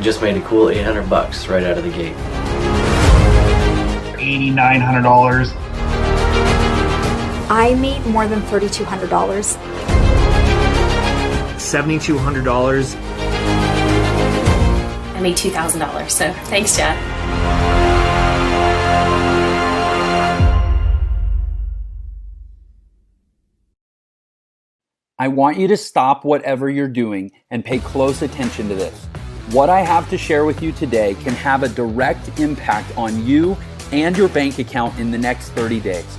just made a cool 800 bucks right out of the gate. $8,900. I made more than $3,200. $7,200. I made $2,000, so thanks, Jeff. I want you to stop whatever you're doing and pay close attention to this. What I have to share with you today can have a direct impact on you and your bank account in the next 30 days.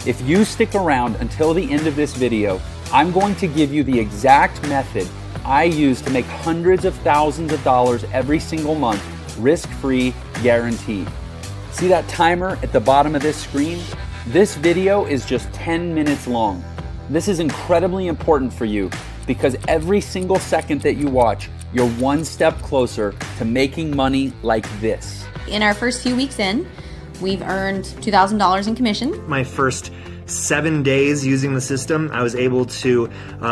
If you stick around until the end of this video, I'm going to give you the exact method I use to make hundreds of thousands of dollars every single month, risk-free, guaranteed. See that timer at the bottom of this screen? This video is just 10 minutes long. This is incredibly important for you because every single second that you watch, you're one step closer to making money like this. In our first few weeks in, we've earned $2,000 in commission. My first 7 days using the system, I was able to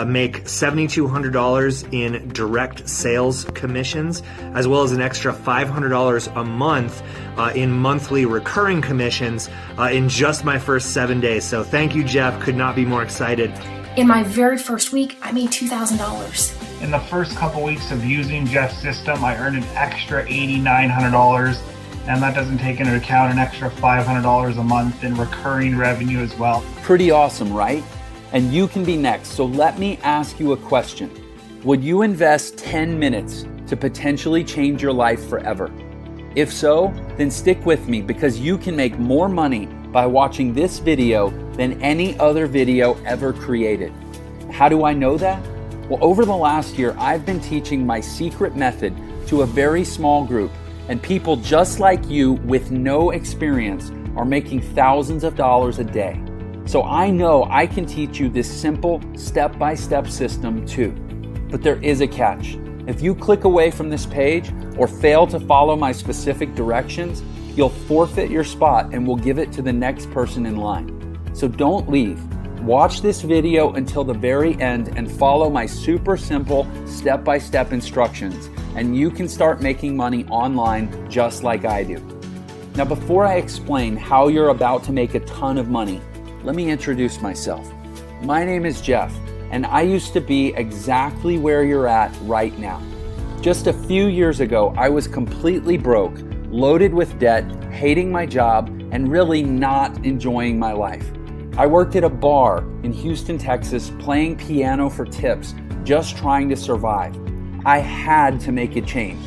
make $7,200 in direct sales commissions, as well as an extra $500 a month in monthly recurring commissions in just my first 7 days. So thank you, Jeff. Could not be more excited. In my very first week, I made $2,000. In the first couple weeks of using Jeff's system, I earned an extra $8,900. And that doesn't take into account an extra $500 a month in recurring revenue as well. Pretty awesome, right? And you can be next. So let me ask you a question. Would you invest 10 minutes to potentially change your life forever? If so, then stick with me because you can make more money by watching this video than any other video ever created. How do I know that? Well, over the last year, I've been teaching my secret method to a very small group. And people just like you with no experience are making thousands of dollars a day. So I know I can teach you this simple step-by-step system too. But there is a catch. If you click away from this page or fail to follow my specific directions, you'll forfeit your spot and we'll give it to the next person in line. So don't leave. Watch this video until the very end and follow my super simple step-by-step instructions, and you can start making money online just like I do. Now, before I explain how you're about to make a ton of money, let me introduce myself. My name is Jeff, and I used to be exactly where you're at right now. Just a few years ago, I was completely broke, loaded with debt, hating my job, and really not enjoying my life. I worked at a bar in Houston, Texas, playing piano for tips, just trying to survive. I had to make a change.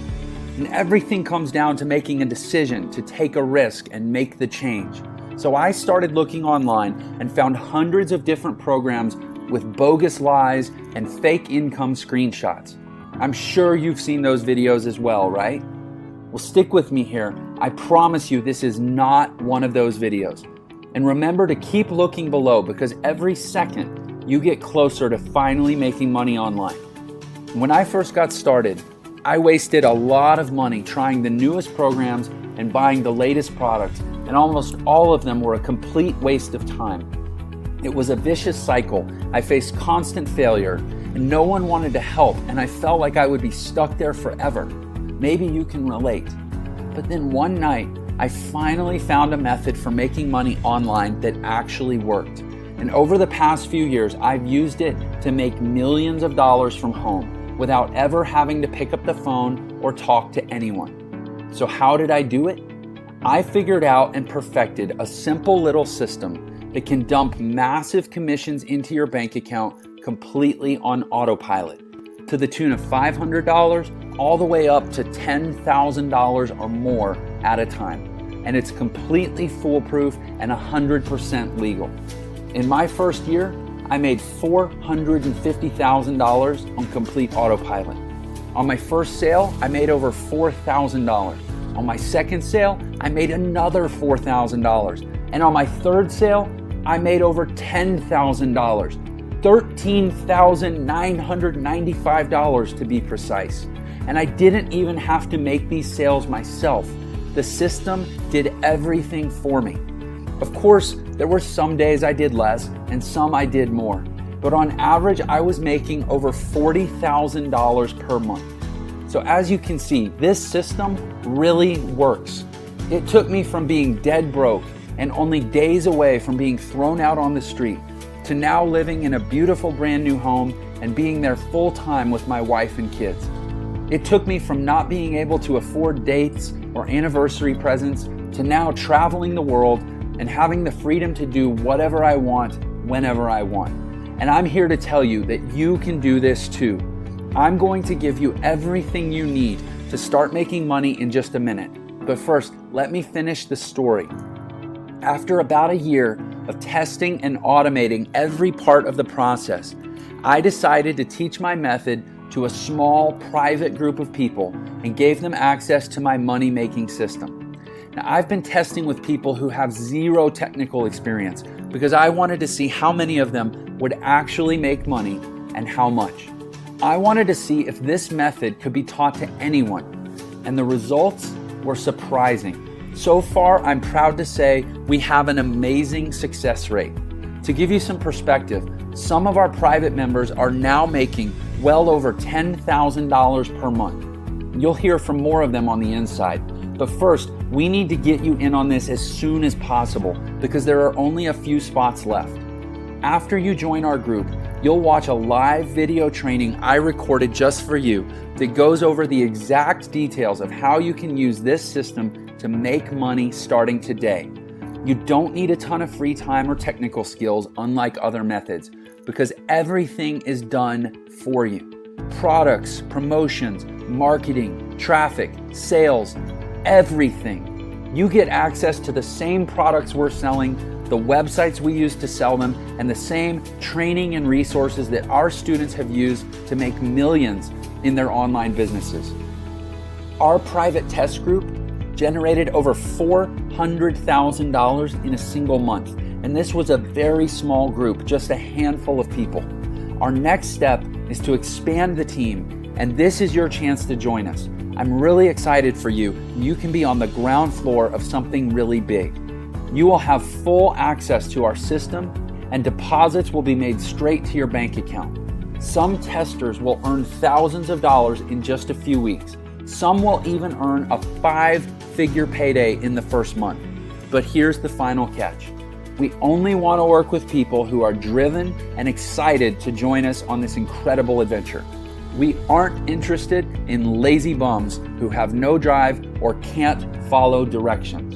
And everything comes down to making a decision to take a risk and make the change. So I started looking online and found hundreds of different programs with bogus lies and fake income screenshots. I'm sure you've seen those videos as well, right? Well, stick with me here. I promise you this is not one of those videos. And remember to keep looking below because every second you get closer to finally making money online. When I first got started, I wasted a lot of money trying the newest programs and buying the latest products, and almost all of them were a complete waste of time. It was a vicious cycle. I faced constant failure, and no one wanted to help, and I felt like I would be stuck there forever. Maybe you can relate. But then one night, I finally found a method for making money online that actually worked. And over the past few years, I've used it to make millions of dollars from home without ever having to pick up the phone or talk to anyone. So how did I do it? I figured out and perfected a simple little system that can dump massive commissions into your bank account completely on autopilot, to the tune of $500 all the way up to $10,000 or more at a time. And it's completely foolproof and 100% legal. In my first year, I made $450,000 on complete autopilot. On my first sale, I made over $4,000. On my second sale, I made another $4,000. And on my third sale, I made over $10,000. $13,995 to be precise. And I didn't even have to make these sales myself. The system did everything for me. Of course, there were some days I did less and some I did more. But on average, I was making over $40,000 per month. So as you can see, this system really works. It took me from being dead broke and only days away from being thrown out on the street to now living in a beautiful brand new home and being there full time with my wife and kids. It took me from not being able to afford dates or anniversary presents to now traveling the world and having the freedom to do whatever I want, whenever I want. And I'm here to tell you that you can do this too. I'm going to give you everything you need to start making money in just a minute. But first, let me finish the story. After about a year of testing and automating every part of the process, I decided to teach my method to a small private group of people and gave them access to my money-making system. Now, I've been testing with people who have zero technical experience because I wanted to see how many of them would actually make money and how much. I wanted to see if this method could be taught to anyone, and the results were surprising. So far, I'm proud to say we have an amazing success rate. To give you some perspective, some of our private members are now making well over $10,000 per month. You'll hear from more of them on the inside. But first, we need to get you in on this as soon as possible because there are only a few spots left. After you join our group, you'll watch a live video training I recorded just for you that goes over the exact details of how you can use this system to make money starting today. You don't need a ton of free time or technical skills unlike other methods because everything is done for you. Products, promotions, marketing, traffic, sales, everything. You get access to the same products we're selling, the websites we use to sell them, and the same training and resources that our students have used to make millions in their online businesses. Our private test group generated over $400,000 in a single month, and this was a very small group, just a handful of people. Our next step is to expand the team, and this is your chance to join us. I'm really excited for you. You can be on the ground floor of something really big. You will have full access to our system, and deposits will be made straight to your bank account. Some testers will earn thousands of dollars in just a few weeks. Some will even earn a 5-figure payday in the first month. But here's the final catch. We only want to work with people who are driven and excited to join us on this incredible adventure. We aren't interested in lazy bums who have no drive or can't follow directions.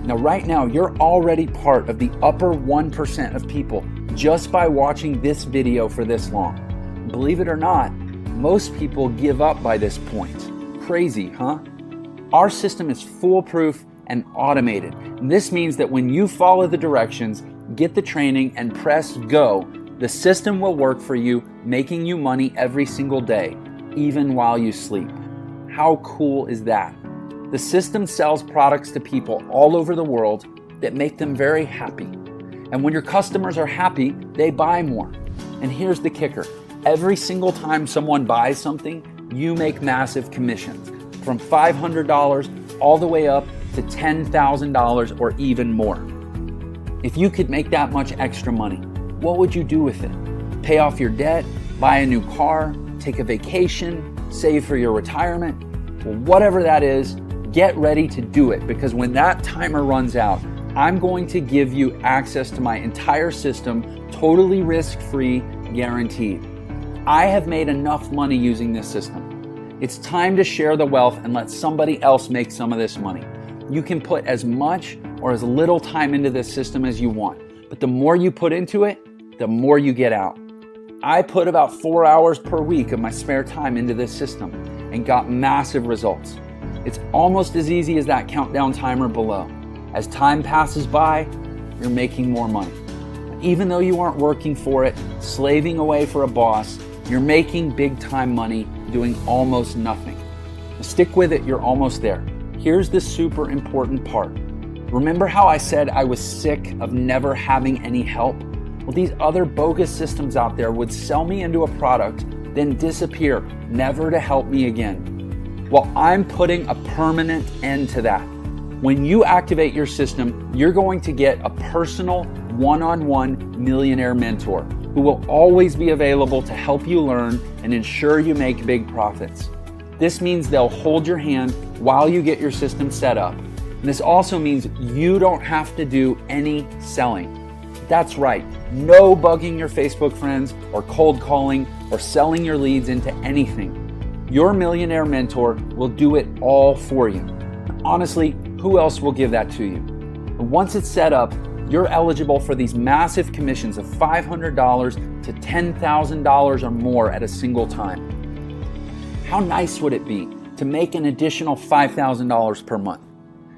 Now, right now, you're already part of the upper 1% of people just by watching this video for this long. Believe it or not, most people give up by this point. Crazy, huh? Our system is foolproof and automated. And this means that when you follow the directions, get the training, and press go, the system will work for you, making you money every single day, even while you sleep. How cool is that? The system sells products to people all over the world that make them very happy. And when your customers are happy, they buy more. And here's the kicker. Every single time someone buys something, you make massive commissions, from $500 all the way up to $10,000 or even more. If you could make that much extra money, what would you do with it? Pay off your debt, buy a new car, take a vacation, save for your retirement? Well, whatever that is, get ready to do it, because when that timer runs out, I'm going to give you access to my entire system, totally risk-free, guaranteed. I have made enough money using this system. It's time to share the wealth and let somebody else make some of this money. You can put as much or as little time into this system as you want, but the more you put into it, the more you get out. I put about 4 hours per week of my spare time into this system and got massive results. It's almost as easy as that countdown timer below. As time passes by, you're making more money. Even though you aren't working for it, slaving away for a boss, you're making big time money doing almost nothing. Stick with it, you're almost there. Here's the super important part. Remember how I said I was sick of never having any help? Well, these other bogus systems out there would sell me into a product, then disappear, never to help me again. Well, I'm putting a permanent end to that. When you activate your system, you're going to get a personal one-on-one millionaire mentor who will always be available to help you learn and ensure you make big profits. This means they'll hold your hand while you get your system set up. And this also means you don't have to do any selling. That's right, no bugging your Facebook friends or cold calling or selling your leads into anything. Your millionaire mentor will do it all for you. Honestly, who else will give that to you? And once it's set up, you're eligible for these massive commissions of $500 to $10,000 or more at a single time. How nice would it be to make an additional $5,000 per month?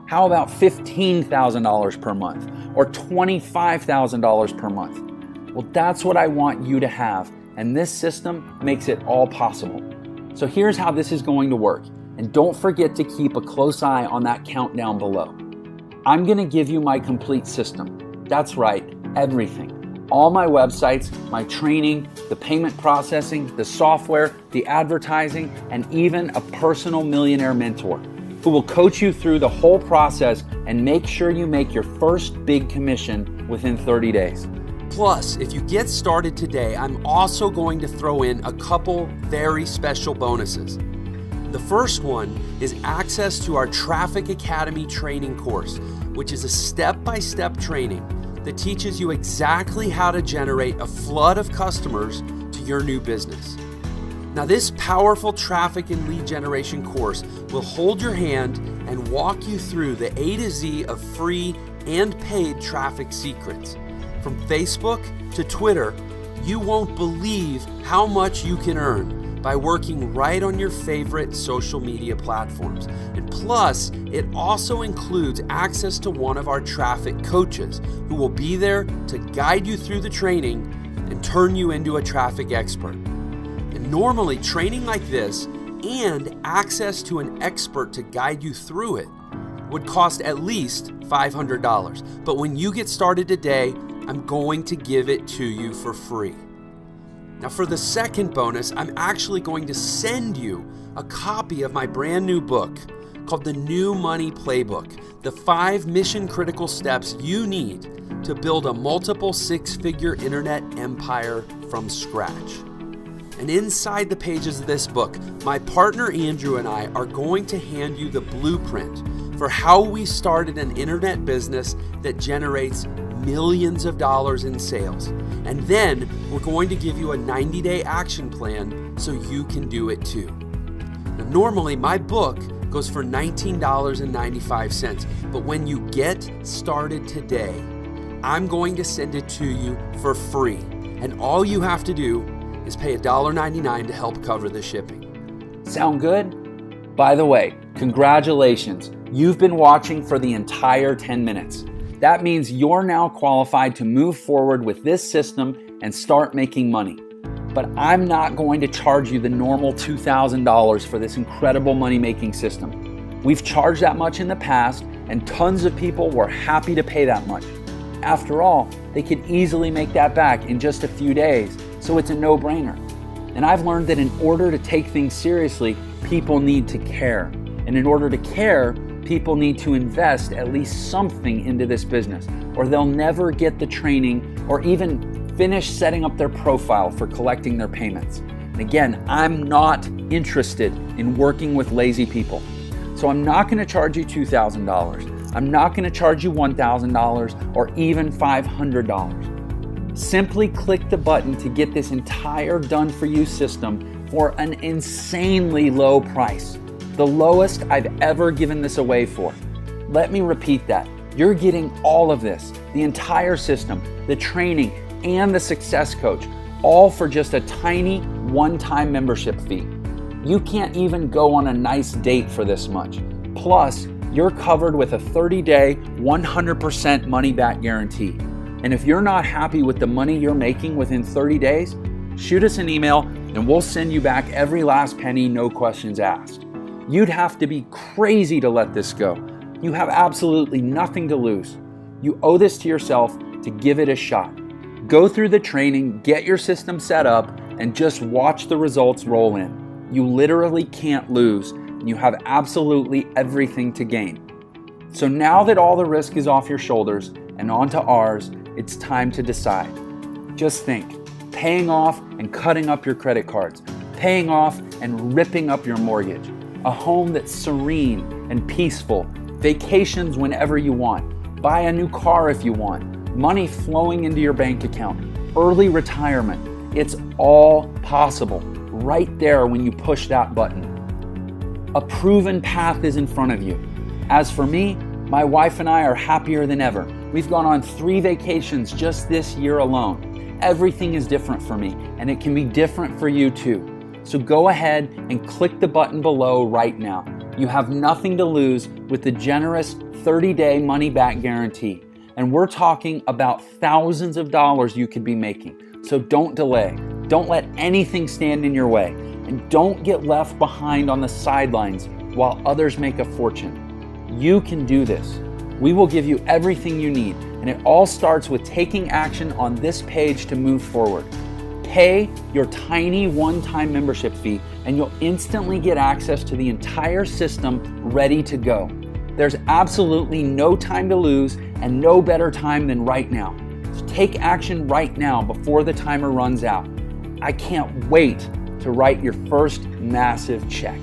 How about $15,000 per month or $25,000 per month? Well, that's what I want you to have, and this system makes it all possible. So here's how this is going to work, and don't forget to keep a close eye on that countdown below. I'm going to give you my complete system. That's right, everything. All my websites, my training, the payment processing, the software, the advertising, and even a personal millionaire mentor who will coach you through the whole process and make sure you make your first big commission within 30 days. Plus, if you get started today, I'm also going to throw in a couple very special bonuses. The first one is access to our Traffic Academy training course, which is a step-by-step training that teaches you exactly how to generate a flood of customers to your new business. Now, this powerful traffic and lead generation course will hold your hand and walk you through the A to Z of free and paid traffic secrets. From Facebook to Twitter, you won't believe how much you can earn by working right on your favorite social media platforms. And plus, it also includes access to one of our traffic coaches who will be there to guide you through the training and turn you into a traffic expert. And normally, training like this and access to an expert to guide you through it would cost at least $500. But when you get started today, I'm going to give it to you for free. Now, for the second bonus, I'm actually going to send you a copy of my brand new book called The New Money Playbook, the 5 mission-critical steps you need to build a multiple six-figure internet empire from scratch. And inside the pages of this book, my partner Andrew and I are going to hand you the blueprint for how we started an internet business that generates millions of dollars in sales. And then we're going to give you a 90-day action plan so you can do it too. Now, normally my book goes for $19.95, but when you get started today, I'm going to send it to you for free. And all you have to do is pay $1.99 to help cover the shipping. Sound good? By the way, congratulations. You've been watching for the entire 10 minutes. That means you're now qualified to move forward with this system and start making money. But I'm not going to charge you the normal $2,000 for this incredible money-making system. We've charged that much in the past, and tons of people were happy to pay that much. After all, they could easily make that back in just a few days, so it's a no-brainer. And I've learned that in order to take things seriously, people need to care. And in order to care, people need to invest at least something into this business, or they'll never get the training or even finish setting up their profile for collecting their payments. And again, I'm not interested in working with lazy people. So I'm not going to charge you $2,000. I'm not going to charge you $1,000 or even $500. Simply click the button to get this entire done-for-you system for an insanely low price. The lowest I've ever given this away for. Let me repeat that. You're getting all of this, the entire system, the training, and the success coach, all for just a tiny one-time membership fee. You can't even go on a nice date for this much. Plus, you're covered with a 30-day, 100% money-back guarantee. And if you're not happy with the money you're making within 30 days, shoot us an email and we'll send you back every last penny, no questions asked. You'd have to be crazy to let this go. You have absolutely nothing to lose. You owe this to yourself to give it a shot. Go through the training, get your system set up, and just watch the results roll in. You literally can't lose, and you have absolutely everything to gain. So now that all the risk is off your shoulders and onto ours, it's time to decide. Just think, paying off and cutting up your credit cards, paying off and ripping up your mortgage, a home that's serene and peaceful, vacations whenever you want, buy a new car if you want, money flowing into your bank account, early retirement. It's all possible right there when you push that button. A proven path is in front of you. As for me, my wife and I are happier than ever. We've gone on 3 vacations just this year alone. Everything is different for me, and it can be different for you too. So go ahead and click the button below right now. You have nothing to lose with the generous 30-day money-back guarantee. And we're talking about thousands of dollars you could be making. So don't delay. Don't let anything stand in your way. And don't get left behind on the sidelines while others make a fortune. You can do this. We will give you everything you need. And it all starts with taking action on this page to move forward. Pay your tiny one-time membership fee and you'll instantly get access to the entire system ready to go. There's absolutely no time to lose and no better time than right now. So take action right now before the timer runs out. I can't wait to write your first massive check.